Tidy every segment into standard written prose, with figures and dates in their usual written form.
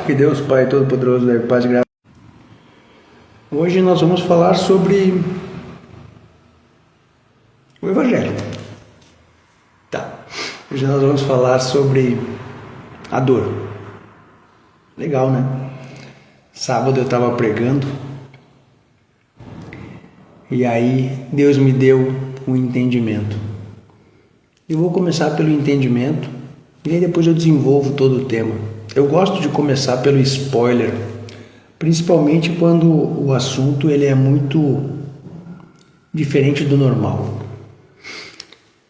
Que Deus Pai Todo-Poderoso dê paz e graça. Hoje nós vamos falar sobre o Evangelho. Hoje nós vamos falar sobre a dor. Legal, né? Sábado eu estava pregando e aí Deus me deu um entendimento. Eu vou começar pelo entendimento e aí depois eu desenvolvo todo o tema. Eu gosto de começar pelo spoiler, principalmente quando o assunto ele é muito diferente do normal.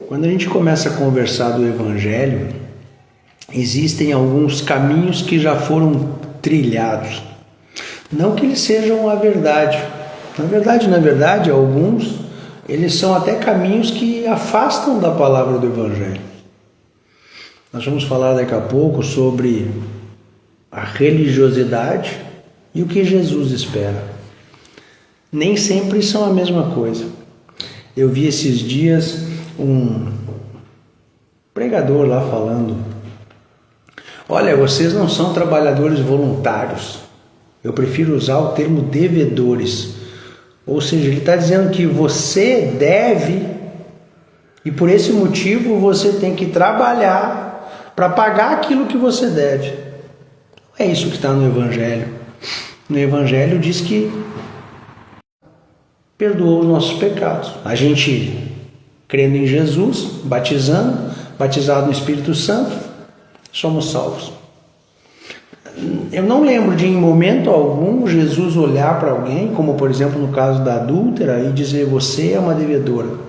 Quando a gente começa a conversar do Evangelho, existem alguns caminhos que já foram trilhados. Não que eles sejam a verdade. Na verdade, alguns eles são até caminhos que afastam da palavra do Evangelho. Nós vamos falar daqui a pouco sobre a religiosidade e o que Jesus espera. Nem sempre são a mesma coisa. Eu vi esses dias um pregador lá falando: olha, vocês não são trabalhadores voluntários. Eu prefiro usar o termo devedores. Ou seja, ele está dizendo que você deve e por esse motivo você tem que trabalhar para pagar aquilo que você deve. Não é isso que está no Evangelho. No Evangelho diz que perdoou os nossos pecados. A gente, crendo em Jesus, batizado no Espírito Santo, somos salvos. Eu não lembro de em momento algum Jesus olhar para alguém, como por exemplo no caso da adúltera, e dizer: você é uma devedora.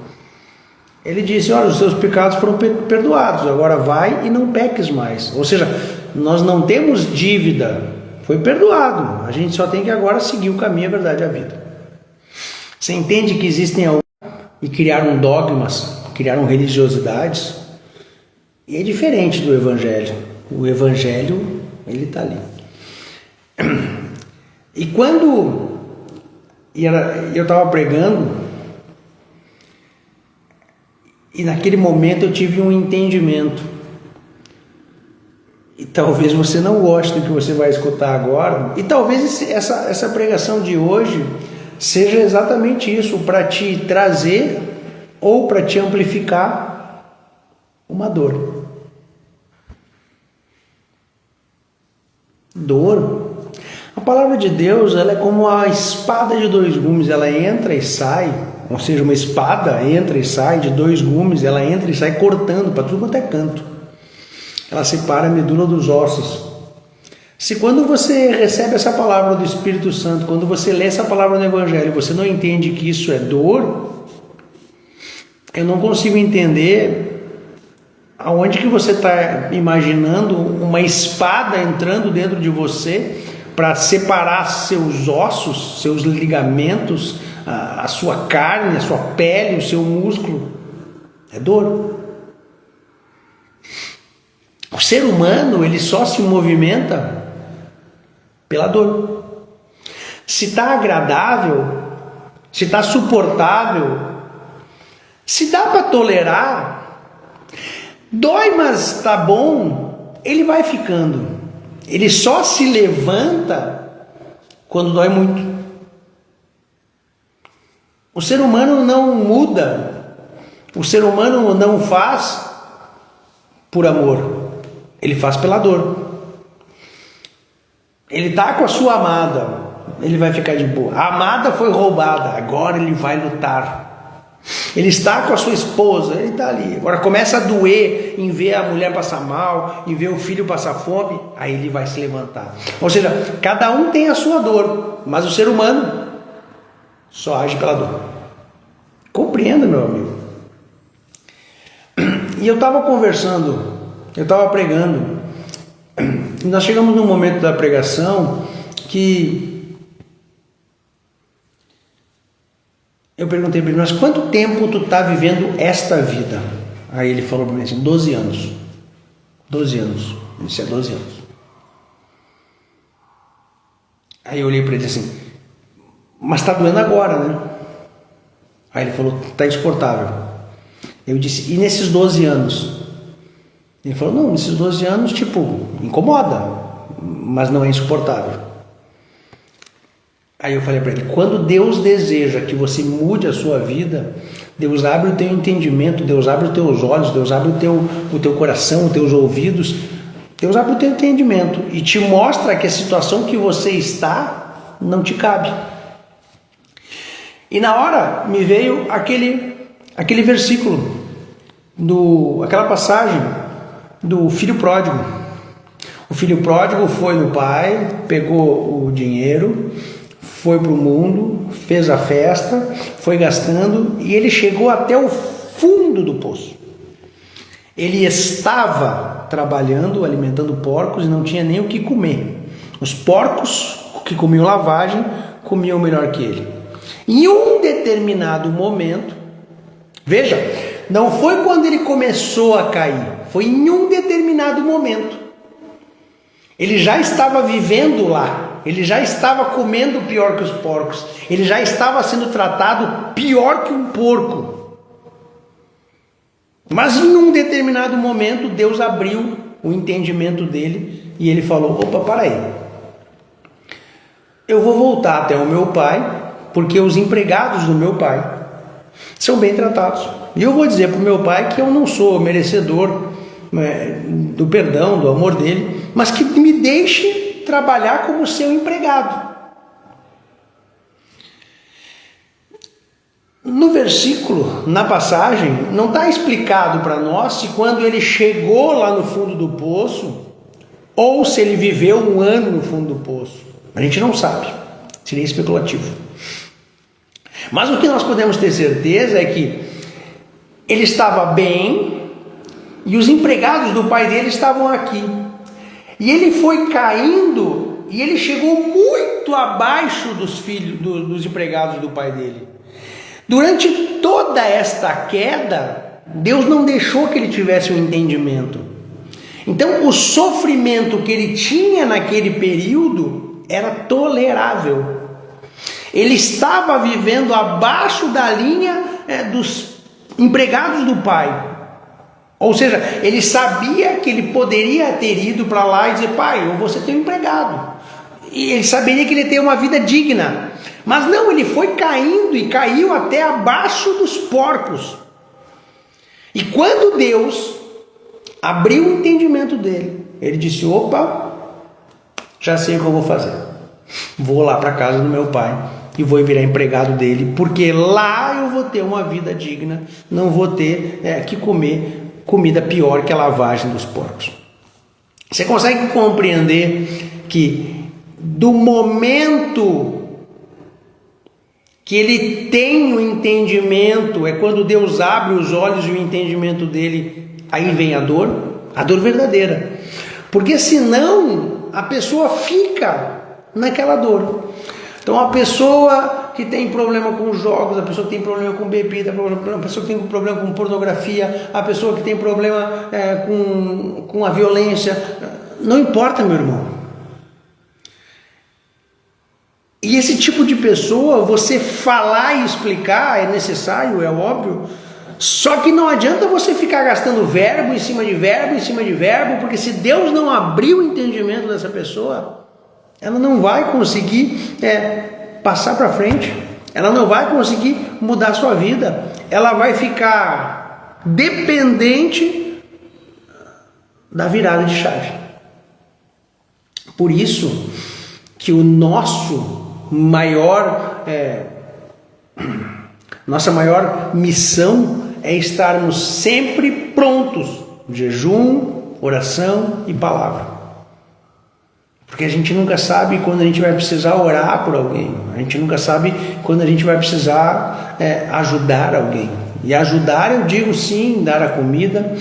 Ele disse: olha, os seus pecados foram perdoados, agora vai e não peques mais. Ou seja, nós não temos dívida, foi perdoado, a gente só tem que agora seguir o caminho, a verdade e a vida. Você entende que existem alguns e criaram dogmas, criaram religiosidades, e é diferente do Evangelho. O Evangelho, ele está ali. E quando eu estava pregando, e naquele momento eu tive um entendimento. E talvez você não goste do que você vai escutar agora, e talvez essa pregação de hoje seja exatamente isso, para te trazer ou para te amplificar uma dor. Dor. A palavra de Deus, ela é como a espada de dois gumes, ela entra e sai, ou seja, uma espada entra e sai de dois gumes, ela entra e sai cortando para tudo quanto é canto. Ela separa a medula dos ossos. Se quando você recebe essa palavra do Espírito Santo, quando você lê essa palavra no Evangelho, você não entende que isso é dor, eu não consigo entender aonde que você está imaginando uma espada entrando dentro de você para separar seus ossos, seus ligamentos, a sua carne, a sua pele, o seu músculo. É dor. O ser humano, ele só se movimenta pela dor. Se está agradável, se está suportável, se dá para tolerar, dói, mas está bom, ele vai ficando. Ele só se levanta quando dói muito. O ser humano não muda. O ser humano não faz por amor. Ele faz pela dor. Ele está com a sua amada, ele vai ficar de boa. A amada foi roubada, agora ele vai lutar. Ele está com a sua esposa, ele está ali. Agora começa a doer em ver a mulher passar mal, em ver o filho passar fome, aí ele vai se levantar. Ou seja, cada um tem a sua dor, mas o ser humano só age pela dor. Compreenda, meu amigo. E eu estava conversando, eu estava pregando, e nós chegamos num momento da pregação que eu perguntei para ele: mas quanto tempo tu está vivendo esta vida? Aí ele falou para mim assim: 12 anos. 12 anos. Isso é 12 anos. Aí eu olhei para ele assim: mas está doendo agora, né? Aí ele falou: está insuportável. Eu disse: e nesses 12 anos? Ele falou: não, nesses 12 anos, tipo, incomoda. mas não é insuportável. Aí eu falei para ele, quando Deus deseja que você mude a sua vida, Deus abre o teu entendimento, Deus abre os teus olhos, Deus abre o teu coração, os teus ouvidos, Deus abre o teu entendimento e te mostra que a situação que você está não te cabe. E na hora me veio aquele versículo, aquela passagem do filho pródigo. O filho pródigo foi no pai, pegou o dinheiro, foi para o mundo, fez a festa, foi gastando e ele chegou até o fundo do poço. Ele estava trabalhando, alimentando porcos e não tinha nem o que comer. Os porcos que comiam lavagem comiam melhor que ele. Em um determinado momento, veja, não foi quando ele começou a cair, foi em um determinado momento. Ele já estava vivendo lá, ele já estava comendo pior que os porcos, ele já estava sendo tratado pior que um porco. Mas em um determinado momento, Deus abriu o entendimento dele e ele falou, opa, para aí. Eu vou voltar até o meu pai, porque os empregados do meu pai são bem tratados. E eu vou dizer para o meu pai que eu não sou merecedor do perdão, do amor dele, mas que me deixe trabalhar como seu empregado. No versículo, na passagem, não está explicado para nós se quando ele chegou lá no fundo do poço, ou se ele viveu um ano no fundo do poço. A gente não sabe, seria especulativo. Mas o que nós podemos ter certeza é que ele estava bem e os empregados do pai dele estavam aqui. E ele foi caindo e ele chegou muito abaixo dos filhos, dos empregados do pai dele. Durante toda esta queda, Deus não deixou que ele tivesse um entendimento. Então, o sofrimento que ele tinha naquele período era tolerável. Ele estava vivendo abaixo da linha dos empregados do pai. Ou seja, ele sabia que ele poderia ter ido para lá e dizer, pai, eu vou ser teu empregado. E ele saberia que ele ia ter uma vida digna. Mas não, ele foi caindo e caiu até abaixo dos porcos. E quando Deus abriu o entendimento dele, ele disse, opa, já sei o que eu vou fazer. Vou lá para a casa do meu pai e vou virar empregado dele, porque lá eu vou ter uma vida digna, não vou ter que comer comida pior que a lavagem dos porcos. Você consegue compreender que do momento que ele tem o entendimento, é quando Deus abre os olhos e o entendimento dele, aí vem a dor verdadeira. Porque senão a pessoa fica naquela dor. Então a pessoa que tem problema com jogos, a pessoa que tem problema com bebida, a pessoa que tem problema com pornografia, a pessoa que tem problema com a violência, não importa, meu irmão. E esse tipo de pessoa, você falar e explicar é necessário, é óbvio, só que não adianta você ficar gastando verbo em cima de verbo, em cima de verbo, porque se Deus não abrir o entendimento dessa pessoa, ela não vai conseguir passar para frente, ela não vai conseguir mudar a sua vida, ela vai ficar dependente da virada de chave. Por isso que o nossa maior missão é estarmos sempre prontos, jejum, oração e palavra. Porque a gente nunca sabe quando a gente vai precisar orar por alguém. A gente nunca sabe quando a gente vai precisar ajudar alguém. E ajudar eu digo sim, dar a comida,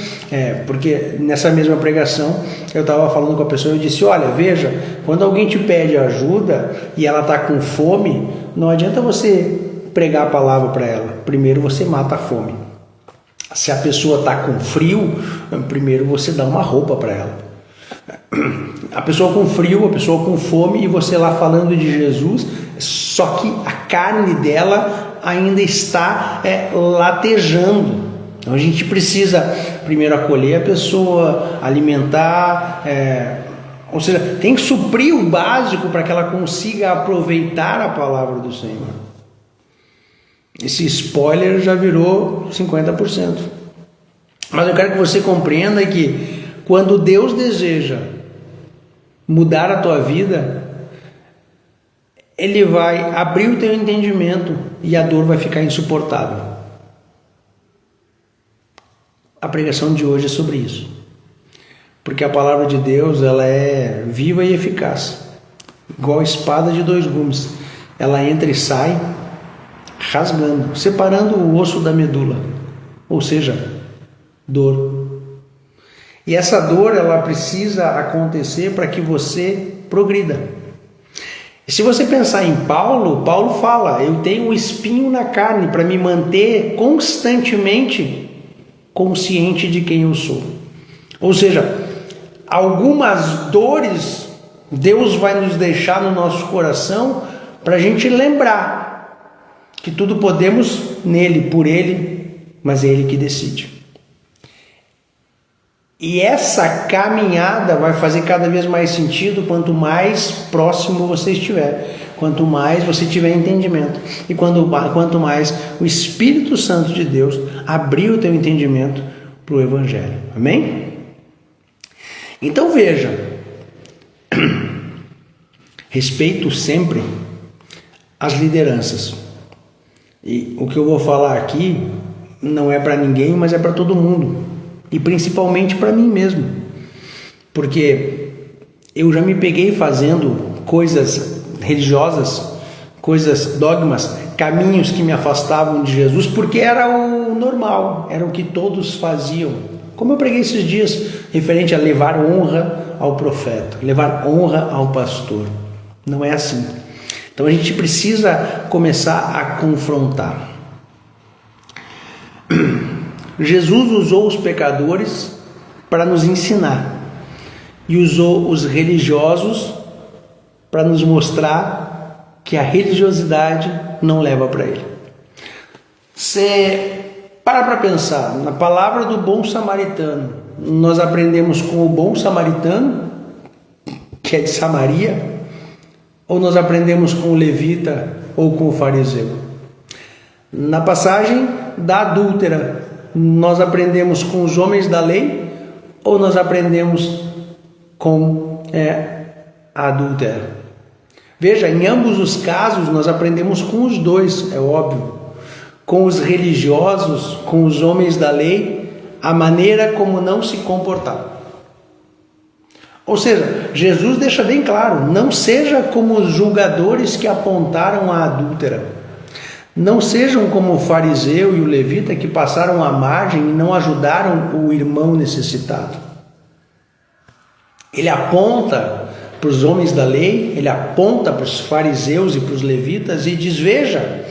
porque nessa mesma pregação eu estava falando com a pessoa e eu disse, olha, veja, quando alguém te pede ajuda e ela está com fome, não adianta você pregar a palavra para ela. Primeiro você mata a fome. Se a pessoa está com frio, primeiro você dá uma roupa para ela. A pessoa com frio, a pessoa com fome e você lá falando de Jesus, só que a carne dela ainda está latejando. Então a gente precisa primeiro acolher a pessoa, alimentar, Ou seja, tem que suprir o básico para que ela consiga aproveitar a palavra do Senhor. Esse spoiler já virou 50%. Mas eu quero que você compreenda que quando Deus deseja mudar a tua vida, Ele vai abrir o teu entendimento e a dor vai ficar insuportável. A pregação de hoje é sobre isso. Porque a palavra de Deus, ela é viva e eficaz. Igual espada de 2 gumes. Ela entra e sai rasgando, separando o osso da medula. Ou seja, dor. E essa dor, ela precisa acontecer para que você progrida. E se você pensar em Paulo, Paulo fala: eu tenho um espinho na carne para me manter constantemente consciente de quem eu sou. Ou seja, algumas dores Deus vai nos deixar no nosso coração para a gente lembrar que tudo podemos nele, por ele, mas é ele que decide. E essa caminhada vai fazer cada vez mais sentido quanto mais próximo você estiver, quanto mais você tiver entendimento e quanto mais o Espírito Santo de Deus abrir o teu entendimento para o Evangelho. Amém? Então veja, respeito sempre as lideranças. E o que eu vou falar aqui não é para ninguém, mas é para todo mundo. E principalmente para mim mesmo. Porque eu já me peguei fazendo coisas religiosas, coisas, dogmas, caminhos que me afastavam de Jesus, porque era o normal, era o que todos faziam. Como eu preguei esses dias, referente a levar honra ao profeta, levar honra ao pastor. Não é assim. Então a gente precisa começar a confrontar. Jesus usou os pecadores para nos ensinar e usou os religiosos para nos mostrar que a religiosidade não leva para ele. Você para pensar, na palavra do bom samaritano, nós aprendemos com o bom samaritano, que é de Samaria, ou nós aprendemos com o levita ou com o fariseu? Na passagem da adúltera, nós aprendemos com os homens da lei ou nós aprendemos com a adúltera? Veja, em ambos os casos nós aprendemos com os dois, é óbvio. Com os religiosos, com os homens da lei, a maneira como não se comportar. Ou seja, Jesus deixa bem claro: não seja como os julgadores que apontaram a adúltera. Não sejam como o fariseu e o levita que passaram à margem e não ajudaram o irmão necessitado. Ele aponta para os homens da lei, ele aponta para os fariseus e para os levitas e diz: veja,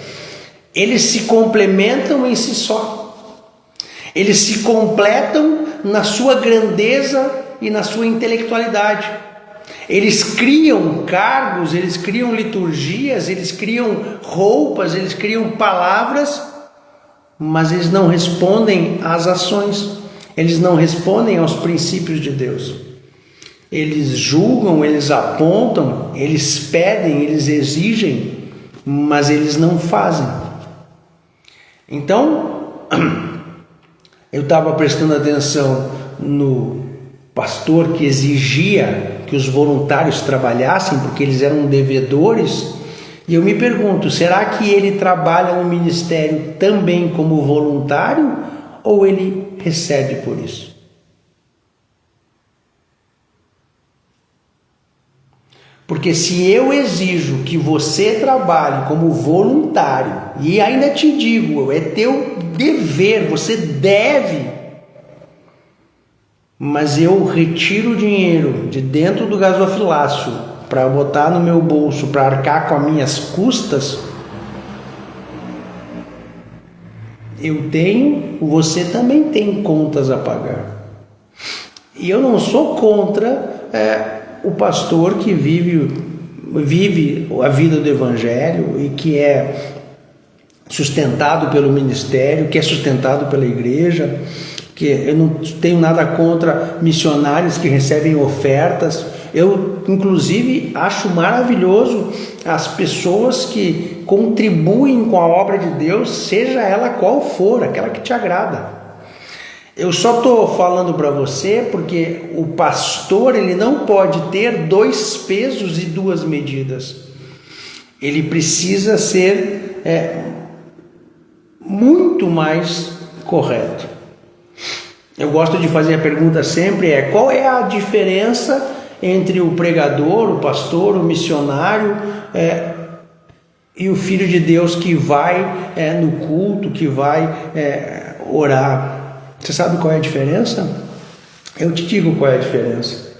eles se complementam em si só. Eles se completam na sua grandeza e na sua intelectualidade. Eles criam cargos, eles criam liturgias, eles criam roupas, eles criam palavras, mas eles não respondem às ações, eles não respondem aos princípios de Deus. Eles julgam, eles apontam, eles pedem, eles exigem, mas eles não fazem. Então, eu estava prestando atenção no pastor que exigia que os voluntários trabalhassem porque eles eram devedores, e eu me pergunto, será que ele trabalha no ministério também como voluntário ou ele recebe por isso? Porque se eu exijo que você trabalhe como voluntário, e ainda te digo, é teu dever, você deve, mas eu retiro o dinheiro de dentro do gasofilácio para botar no meu bolso, para arcar com as minhas custas, eu tenho, você também tem contas a pagar. E eu não sou contra o pastor que vive a vida do Evangelho e que é sustentado pelo ministério, que é sustentado pela igreja, que eu não tenho nada contra missionários que recebem ofertas, Eu, inclusive, acho maravilhoso as pessoas que contribuem com a obra de Deus, seja ela qual for, aquela que te agrada. Eu só estou falando para você porque o pastor, ele não pode ter 2 pesos e 2 medidas. Ele precisa ser muito mais correto. Eu gosto de fazer a pergunta sempre: qual é a diferença entre o pregador, o pastor, o missionário e o filho de Deus que vai no culto, que vai orar? Você sabe qual é a diferença? Eu te digo qual é a diferença.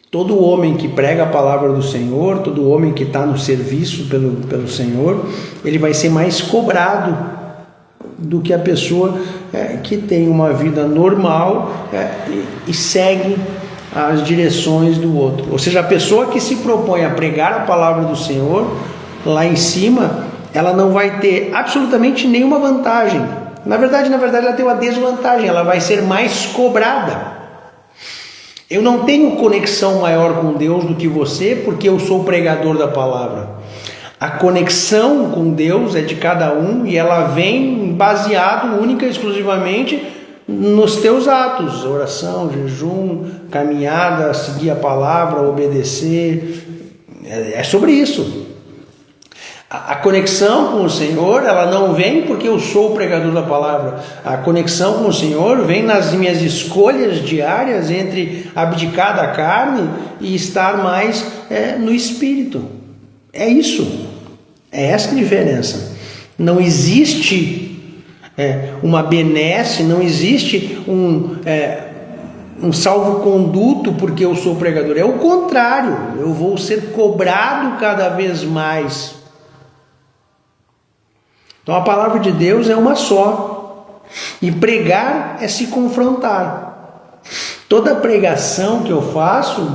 Todo homem que prega a palavra do Senhor, todo homem que está no serviço pelo Senhor, ele vai ser mais cobrado do que a pessoa que tem uma vida normal e segue as direções do outro. Ou seja, a pessoa que se propõe a pregar a palavra do Senhor, lá em cima, ela não vai ter absolutamente nenhuma vantagem. Na verdade, ela tem uma desvantagem, ela vai ser mais cobrada. Eu não tenho conexão maior com Deus do que você, porque eu sou pregador da palavra. A conexão com Deus é de cada um e ela vem baseado única e exclusivamente nos teus atos: oração, jejum, caminhada, seguir a palavra, obedecer. É sobre isso. A conexão com o Senhor, ela não vem porque eu sou o pregador da palavra. A conexão com o Senhor vem nas minhas escolhas diárias entre abdicar da carne e estar mais no Espírito. É isso. É essa a diferença. Não existe uma benesse, não existe um salvo-conduto porque eu sou pregador. É o contrário. Eu vou ser cobrado cada vez mais. Então a palavra de Deus é uma só. E pregar é se confrontar. Toda pregação que eu faço,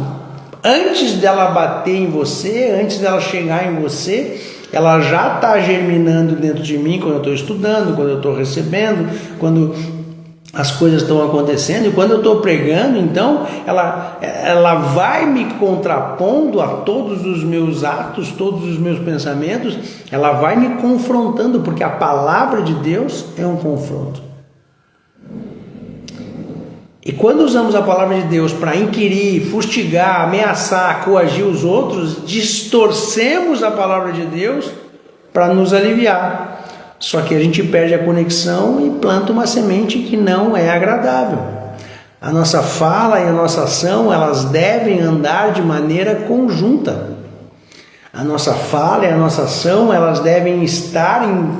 antes dela bater em você, antes dela chegar em você, ela já está germinando dentro de mim quando eu estou estudando, quando eu estou recebendo, quando as coisas estão acontecendo. E quando eu estou pregando, então, ela vai me contrapondo a todos os meus atos, todos os meus pensamentos, ela vai me confrontando, porque a palavra de Deus é um confronto. E quando usamos a palavra de Deus para inquirir, fustigar, ameaçar, coagir os outros, distorcemos a palavra de Deus para nos aliviar. Só que a gente perde a conexão e planta uma semente que não é agradável. A nossa fala e a nossa ação, elas devem andar de maneira conjunta. A nossa fala e a nossa ação, elas devem estar em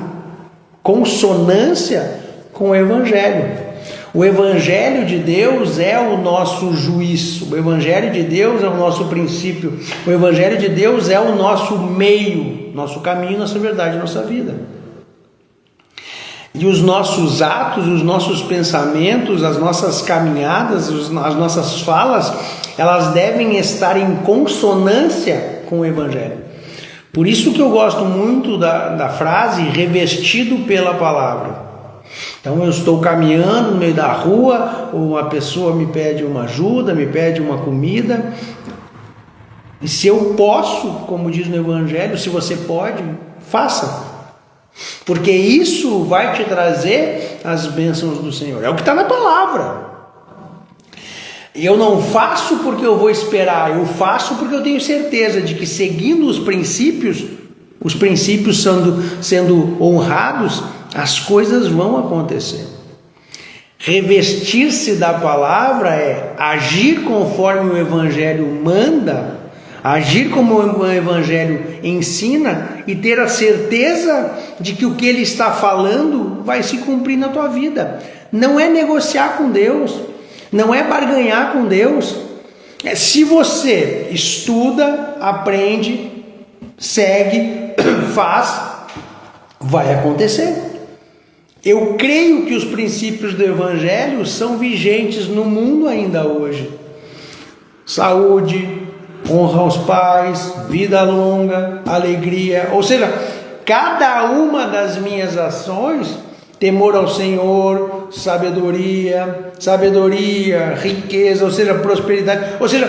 consonância com o Evangelho. O Evangelho de Deus é o nosso juiz, o Evangelho de Deus é o nosso princípio, o Evangelho de Deus é o nosso meio, nosso caminho, nossa verdade, nossa vida. E os nossos atos, os nossos pensamentos, as nossas caminhadas, as nossas falas, elas devem estar em consonância com o Evangelho. Por isso que eu gosto muito da frase revestido pela palavra. Então eu estou caminhando no meio da rua, uma pessoa me pede uma ajuda, me pede uma comida, e se eu posso, como diz no Evangelho, se você pode, faça, porque isso vai te trazer as bênçãos do Senhor. É o que está na palavra. E eu não faço porque eu vou esperar, eu faço porque eu tenho certeza de que, seguindo os princípios sendo honrados, as coisas vão acontecer. Revestir-se da palavra é agir conforme o Evangelho manda, agir como o Evangelho ensina e ter a certeza de que o que ele está falando vai se cumprir na tua vida. Não é negociar com Deus, não é barganhar com Deus. Se você estuda, aprende, segue, faz, vai acontecer. Eu creio que os princípios do Evangelho são vigentes no mundo ainda hoje. Saúde, honra aos pais, vida longa, alegria. Ou seja, cada uma das minhas ações, temor ao Senhor, sabedoria, riqueza, ou seja, prosperidade. Ou seja,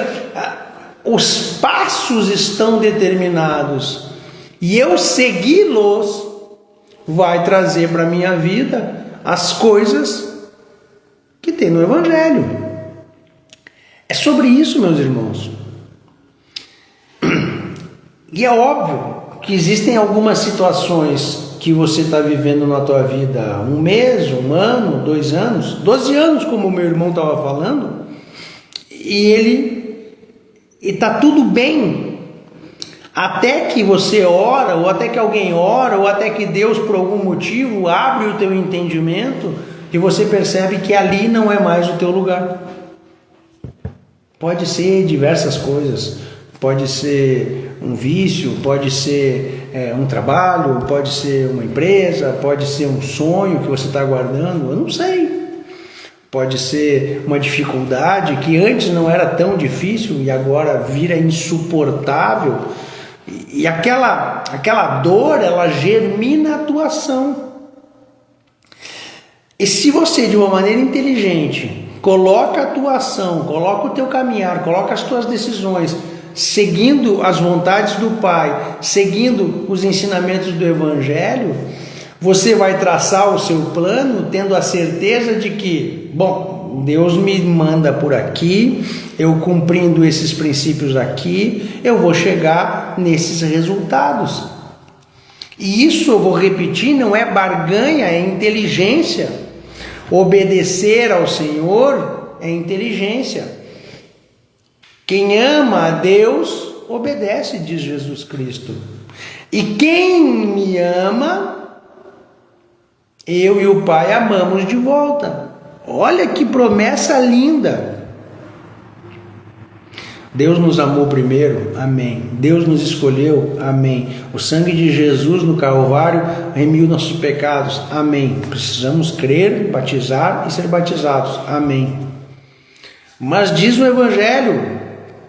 os passos estão determinados e eu segui-los, vai trazer para a minha vida as coisas que tem no Evangelho. É sobre isso, meus irmãos. E é óbvio que existem algumas situações que você está vivendo na tua vida, 1 mês, 1 ano, 2 anos, 12 anos, como o meu irmão estava falando, e está tudo bem, até que você ora, ou até que alguém ora, ou até que Deus, por algum motivo, abre o teu entendimento e você percebe que ali não é mais o teu lugar. Pode ser diversas coisas, pode ser um vício, pode ser um trabalho, pode ser uma empresa, pode ser um sonho que você está aguardando, eu não sei. Pode ser uma dificuldade que antes não era tão difícil e agora vira insuportável. E aquela dor, ela germina a tua ação. E se você, de uma maneira inteligente, coloca a tua ação, coloca o teu caminhar, coloca as tuas decisões, seguindo as vontades do Pai, seguindo os ensinamentos do Evangelho, você vai traçar o seu plano tendo a certeza de que, bom, Deus me manda por aqui, eu cumprindo esses princípios aqui, eu vou chegar nesses resultados. E isso, eu vou repetir, não é barganha, é inteligência. Obedecer ao Senhor é inteligência. Quem ama a Deus, obedece, diz Jesus Cristo. E quem me ama, eu e o Pai amamos de volta. Olha que promessa linda. Deus nos amou primeiro, amém. Deus nos escolheu, amém. O sangue de Jesus no Calvário remiu nossos pecados, amém. Precisamos crer, batizar e ser batizados, amém. Mas diz o Evangelho: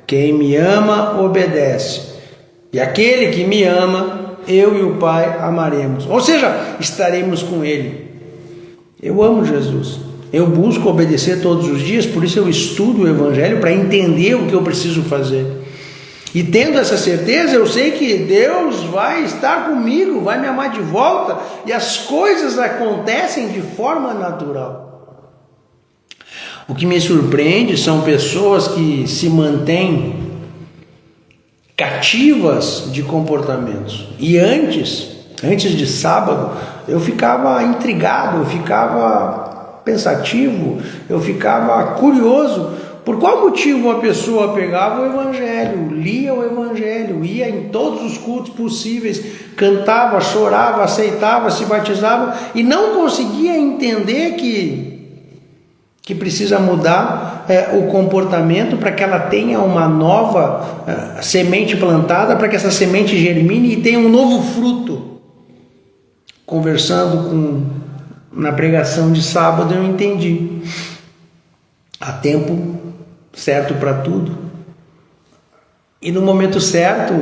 quem me ama, obedece. E aquele que me ama, eu e o Pai amaremos. Ou seja, estaremos com Ele. Eu amo Jesus. Eu busco obedecer todos os dias, por isso eu estudo o Evangelho para entender o que eu preciso fazer. E tendo essa certeza, eu sei que Deus vai estar comigo, vai me amar de volta, e as coisas acontecem de forma natural. O que me surpreende são pessoas que se mantêm cativas de comportamentos. E antes de sábado, eu ficava intrigado, eu ficava pensativo, eu ficava curioso por qual motivo a pessoa pegava o Evangelho, lia o Evangelho, ia em todos os cultos possíveis, cantava, chorava, aceitava, se batizava e não conseguia entender que precisa mudar o comportamento para que ela tenha uma nova semente plantada, para que essa semente germine e tenha um novo fruto. Conversando na pregação de sábado, eu entendi. Há tempo certo para tudo. E no momento certo,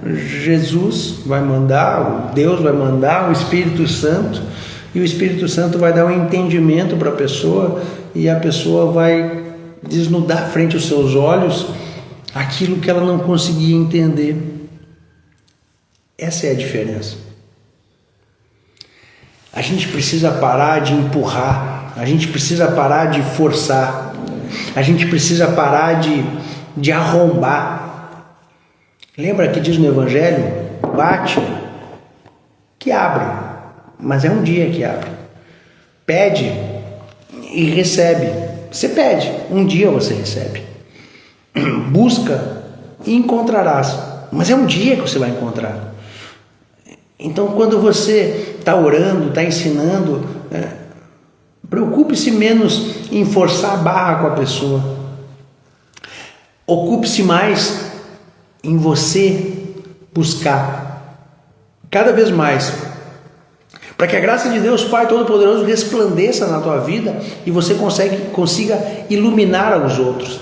Jesus vai mandar, Deus vai mandar o Espírito Santo, e o Espírito Santo vai dar um entendimento para a pessoa, e a pessoa vai desnudar frente aos seus olhos aquilo que ela não conseguia entender. Essa é a diferença. A gente precisa parar de empurrar, a gente precisa parar de forçar, a gente precisa parar de arrombar. Lembra que diz no Evangelho? Bate, que abre, mas é um dia que abre. Pede e recebe. Você pede, um dia você recebe. Busca e encontrarás, mas é um dia que você vai encontrar. Então, quando você está orando, está ensinando, preocupe-se menos em forçar a barra com a pessoa. Ocupe-se mais em você buscar cada vez mais, para que a graça de Deus Pai Todo-Poderoso resplandeça na tua vida e você consiga iluminar aos outros.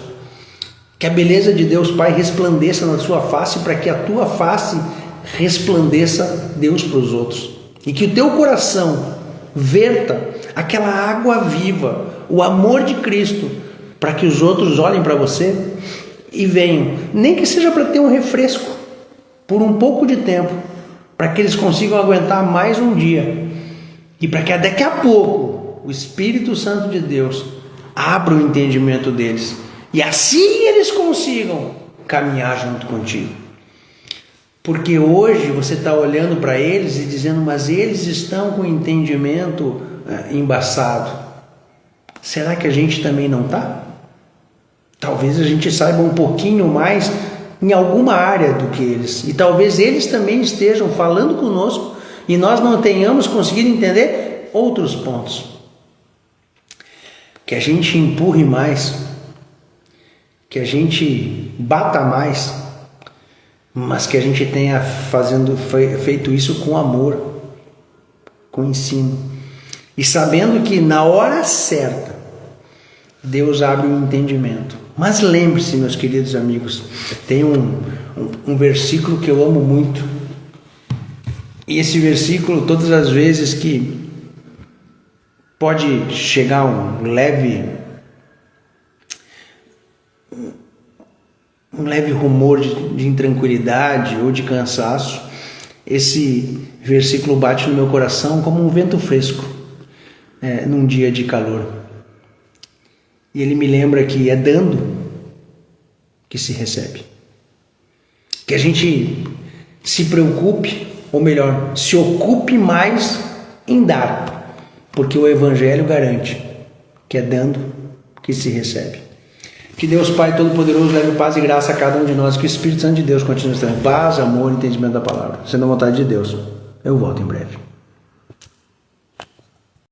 Que a beleza de Deus Pai resplandeça na sua face, para que a tua face resplandeça Deus para os outros, e que o teu coração verta aquela água viva, o amor de Cristo, para que os outros olhem para você e venham, nem que seja para ter um refresco, por um pouco de tempo, para que eles consigam aguentar mais um dia, e para que daqui a pouco o Espírito Santo de Deus abra o entendimento deles, e assim eles consigam caminhar junto contigo. Porque hoje você está olhando para eles e dizendo, mas eles estão com o entendimento embaçado. Será que a gente também não está? Talvez a gente saiba um pouquinho mais em alguma área do que eles. E talvez eles também estejam falando conosco e nós não tenhamos conseguido entender outros pontos. Que a gente empurre mais, que a gente bata mais, mas que a gente tenha feito isso com amor, com ensino. E sabendo que na hora certa, Deus abre o entendimento. Mas lembre-se, meus queridos amigos, tem um versículo que eu amo muito. E esse versículo, todas as vezes que pode chegar um leve rumor de intranquilidade ou de cansaço, esse versículo bate no meu coração como um vento fresco, num dia de calor. E ele me lembra que é dando que se recebe. Que a gente se preocupe, ou melhor, se ocupe mais em dar, porque o Evangelho garante que é dando que se recebe. Que Deus Pai Todo-Poderoso leve paz e graça a cada um de nós, que o Espírito Santo de Deus continue estando paz, amor e entendimento da palavra. Sendo a vontade de Deus, eu volto em breve.